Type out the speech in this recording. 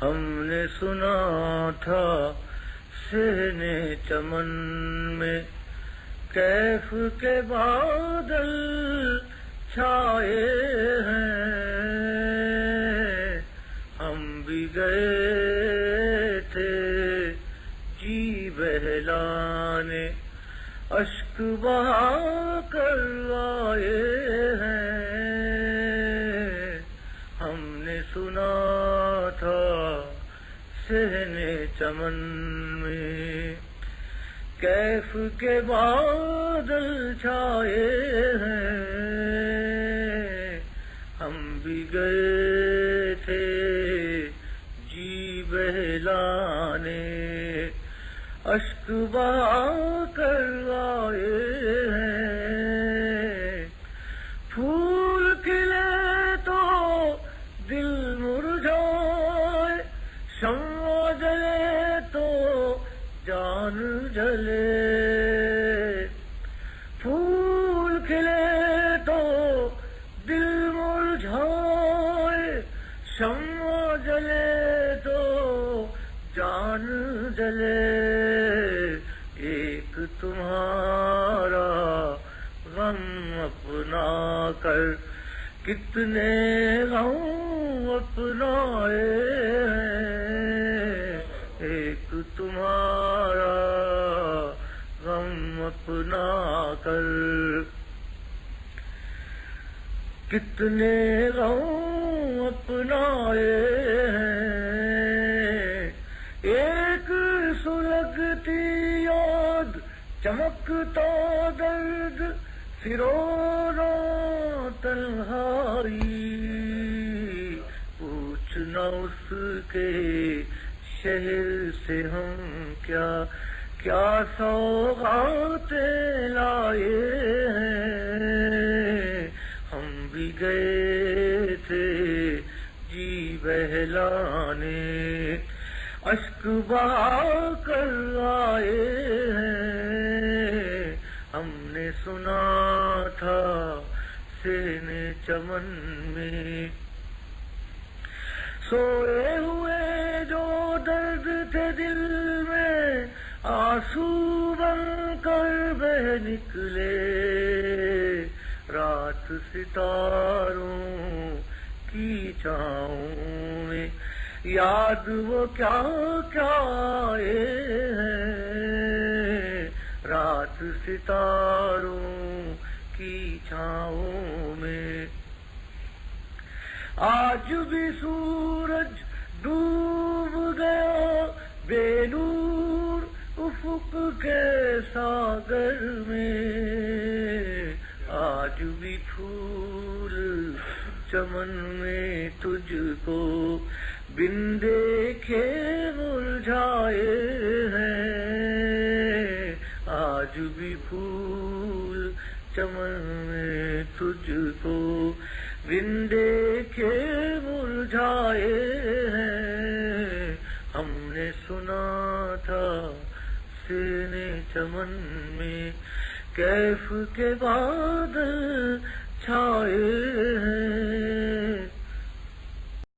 ہم نے سنا تھا صحن چمن میں کیف کے بادل چھائے ہیں، ہم بھی گئے تھے جی بہلانے، اشک بہا کر آئے ہیں، ہم نے سنا تھا صحن چمن میں کیف کے بادل چھائے ہیں، ہم بھی گئے تھے جی بہلانے، اشک بہا کر آئے ہیں، پھول کھلے تو دل مرجھائے، شمع جلے تو جان جلے، پھول کھلے تو دل مرجھائے، شمع جلے تو جان جلے، ایک تمہارا غم اپنا کر کتنے غم اپنائے ہیں، ایک تمہارا غم اپنا کر کتنے غم اپنائے ہیں، ایک سلگتی یاد چمکتا درد فرونا تنہائی، پوچھنا اس کے شہر سے ہم کیا کیا سوغاتیں لائے ہیں، ہم بھی گئے تھے جی بہلانے، اشک بہا کر آئے ہیں، ہم نے سنا تھا صحن چمن میں سوئے ہوئے جو درد تھے دل میں، آنسو بن کر بہہ نکلے، رات ستاروں کی چھاؤں میں یاد وہ کیا کیا آئے ہیں، رات ستاروں کی چھاؤں میں، آج بھی سورج ڈوب گیا بے نور افق کے ساگر میں، آج بھی پھول چمن میں تجھ کو بن دیکھے مرجھائے ہیں، آج بھی پھول چمن میں تجھ کو بن دیکھے مرجھائے ہیں، ہم نے سنا تھا صحن چمن میں کیف کے بادل چھائے ہیں۔